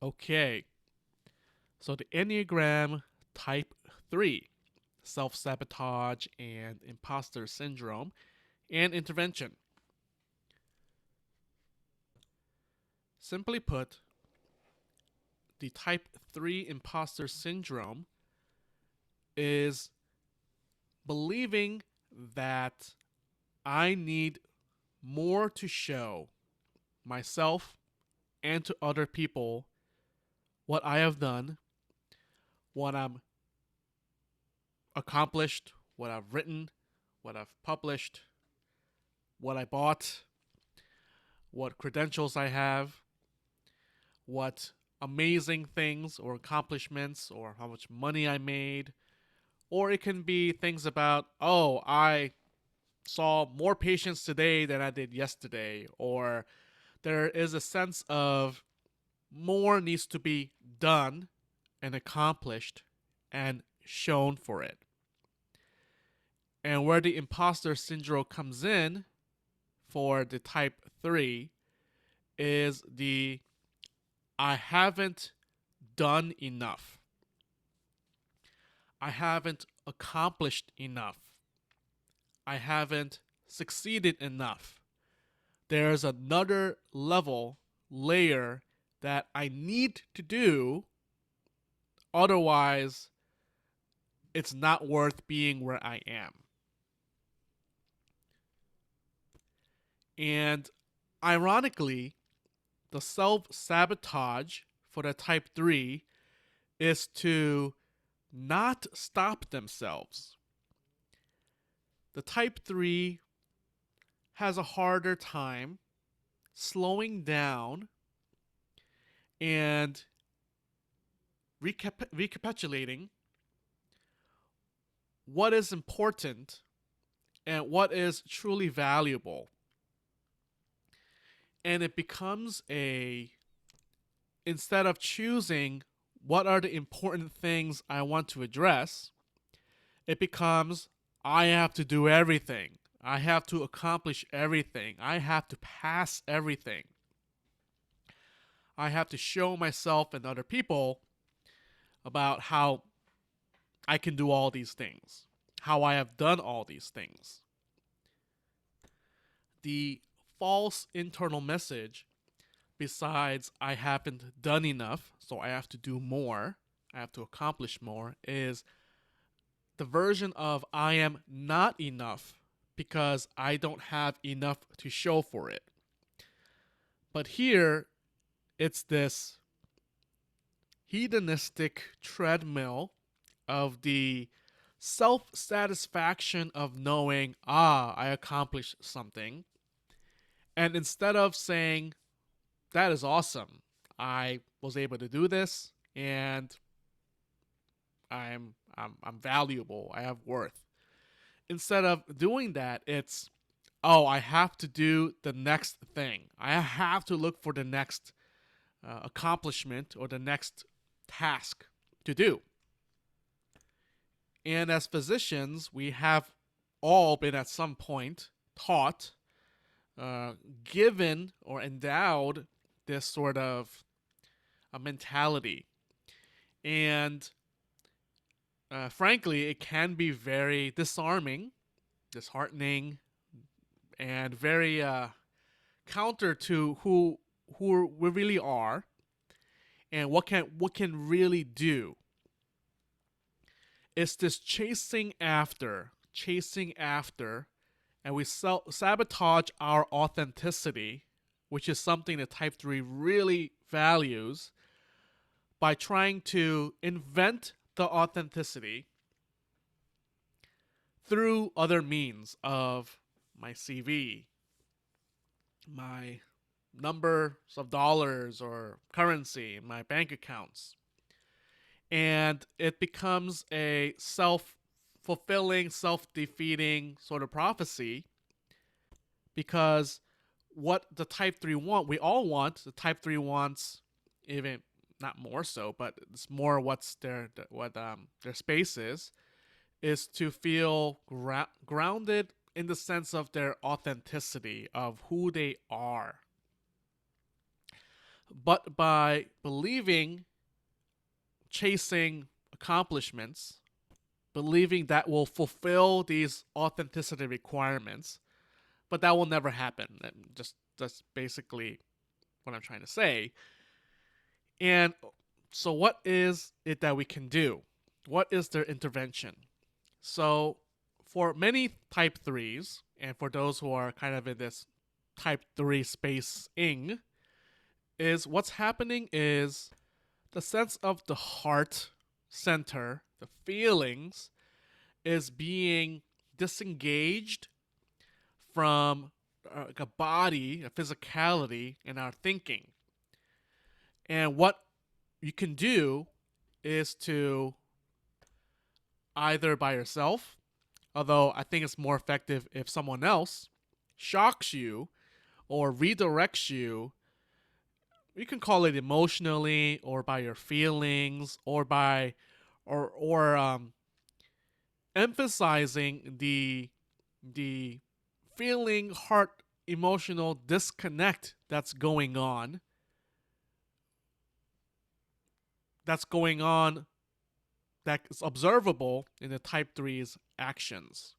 Okay, so the Enneagram Type 3, self-sabotage and imposter syndrome, and intervention. Simply put, the Type 3 imposter syndrome is believing that I need more to show myself and to other people what I have done, what I'm accomplished, what I've written, what I've published, what I bought, what credentials I have, what amazing things or accomplishments or how much money I made. Or it can be things about, oh, I saw more patients today than I did yesterday. Or there is a sense of more needs to be done and accomplished and shown for it. And where the imposter syndrome comes in for the type 3 is the I haven't done enough. I haven't accomplished enough. I haven't succeeded enough. There's another layer that I need to do. Otherwise, it's not worth being where I am. And ironically, the self sabotage for the type 3 is to not stop themselves. The type 3 has a harder time slowing down and recapitulating what is important and what is truly valuable. And it becomes instead of choosing what are the important things I want to address, it becomes I have to do everything. I have to accomplish everything. I have to pass everything. I have to show myself and other people about how I can do all these things, how I have done all these things. The false internal message, besides I haven't done enough, so I have to do more, I have to accomplish more, is the version of I am not enough because I don't have enough to show for it. But here, it's this hedonistic treadmill of the self satisfaction of knowing, I accomplished something. And instead of saying, that is awesome, I was able to do this and I'm valuable, I have worth. Instead of doing that, it's, oh, I have to do the next thing. I have to look for the next accomplishment or the next task to do. And as physicians, we have all been at some point taught, given, or endowed this sort of a mentality. And frankly, it can be very disarming, disheartening, and very counter to who we really are and what can really do. It's this chasing after, and we sabotage our authenticity, which is something that Type 3 really values, by trying to invent the authenticity through other means of my CV, my numbers of dollars or currency in my bank accounts. And it becomes a self fulfilling, self defeating sort of prophecy because what the Type 3 want, we all want, the Type 3 wants, even not more so, but it's more what's their space is to feel grounded in the sense of their authenticity of who they are. but by believing, chasing accomplishments, believing that will fulfill these authenticity requirements, but that will never happen. That's basically what I'm trying to say. And so, what is it that we can do? What is their intervention? So, for many type 3s, and for those who are kind of in this type 3 spacing, is what's happening is the sense of the heart center, the feelings, is being disengaged from like a body, a physicality, and our thinking. And what you can do is to either by yourself, although I think it's more effective if someone else shocks you or redirects you. You can call it emotionally or by your feelings or by or emphasizing the feeling heart emotional disconnect that's going on that's observable in the type 3's actions.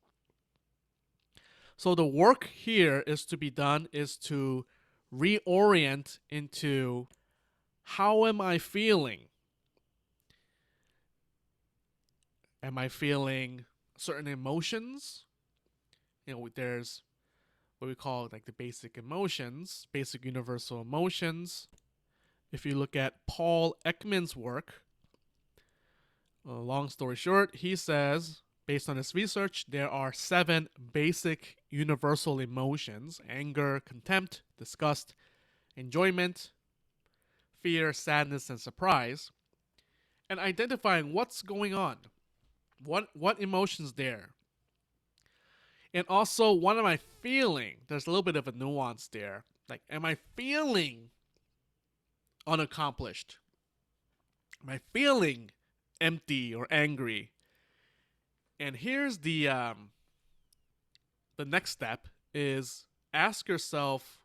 So the work here is to be done is to reorient into how am I feeling? Am I feeling certain emotions? There's what we call like the basic emotions, basic universal emotions. If you look at Paul Ekman's work, long story short, he says, based on his research, there are 7 basic universal emotions: anger, contempt, disgust, enjoyment, fear, sadness, and surprise. And identifying what's going on, what emotions there. And also, what am I feeling? There's a little bit of a nuance there. Like, am I feeling unaccomplished? Am I feeling empty or angry? And here's the next step is ask yourself,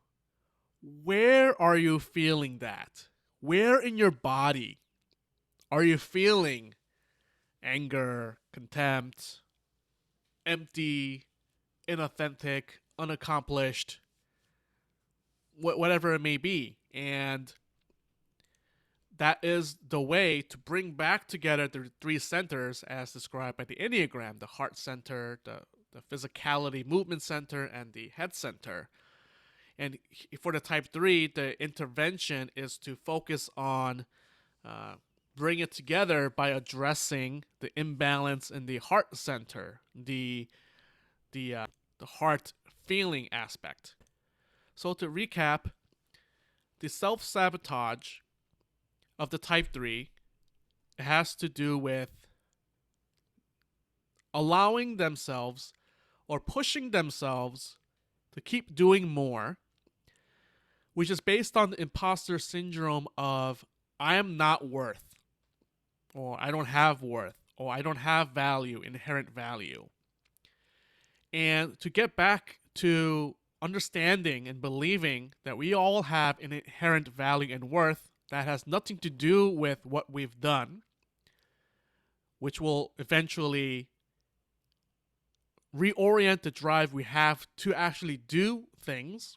where are you feeling that? Where in your body are you feeling anger, contempt, empty, inauthentic, unaccomplished, whatever it may be? And that is the way to bring back together the 3 centers as described by the Enneagram: the heart center, the physicality movement center, and the head center. And for the type 3, the intervention is to focus on bring it together by addressing the imbalance in the heart center, the heart feeling aspect. So to recap, the self-sabotage of the type 3 has to do with allowing themselves or pushing themselves to keep doing more, which is based on the imposter syndrome of I am not worth, or I don't have worth, or I don't have value, inherent value. And to get back to understanding and believing that we all have an inherent value and worth that has nothing to do with what we've done, which will eventually reorient the drive we have to actually do things.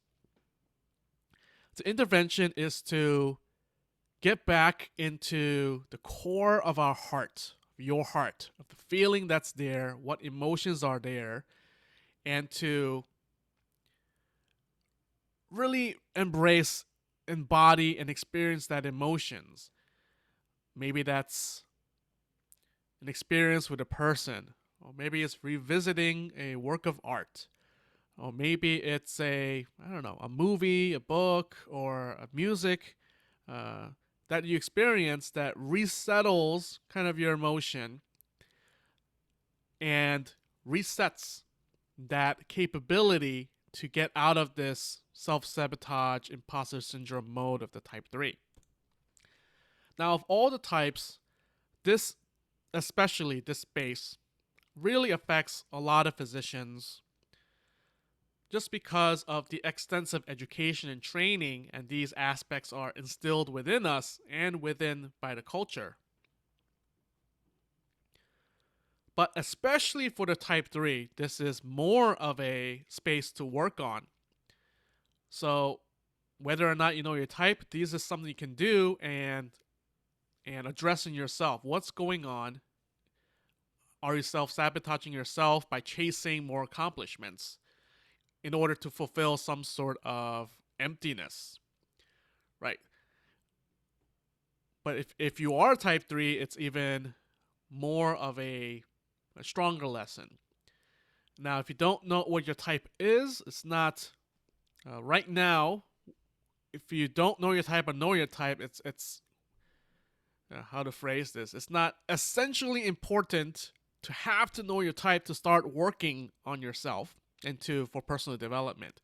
The intervention is to get back into the core of our heart, your heart, of the feeling that's there, what emotions are there, and to really embrace, embody, and experience that emotions. Maybe that's an experience with a person, or maybe it's revisiting a work of art, or maybe it's a movie, a book, or a music that you experience that resettles kind of your emotion and resets that capability to get out of this self-sabotage, imposter syndrome mode of the type 3. Now, of all the types, especially this space, really affects a lot of physicians just because of the extensive education and training, and these aspects are instilled within us and within by the culture. But especially for the type 3, this is more of a space to work on. So whether or not you know your type, this is something you can do, and addressing yourself. What's going on? Are you self-sabotaging yourself by chasing more accomplishments in order to fulfill some sort of emptiness? Right. But if you are type 3, it's even more of a stronger lesson. Now, if you don't know what your type is, it's not right now. If you don't know your type or know your type, it's how to phrase this. It's not essentially important to have to know your type to start working on yourself and for personal development.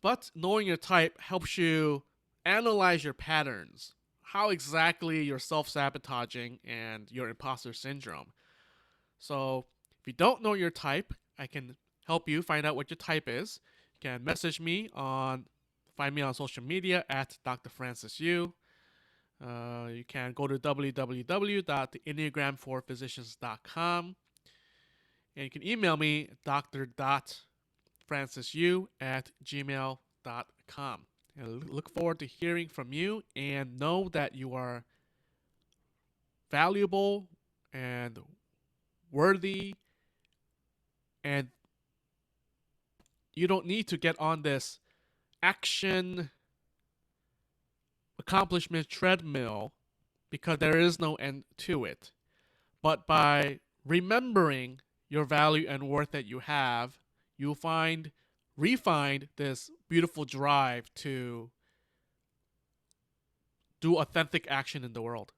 But knowing your type helps you analyze your patterns, how exactly you're self-sabotaging and your imposter syndrome. So if you don't know your type, I can help you find out what your type is. You can find me on social media at Dr. Francis Yu. You can go to www.theenneagram4physicians.com, and you can email me dr.francisyu@gmail.com. And look forward to hearing from you, and know that you are valuable and worthy, and you don't need to get on this action accomplishment treadmill because there is no end to it. But by remembering your value and worth that you have, you'll refine this beautiful drive to do authentic action in the world.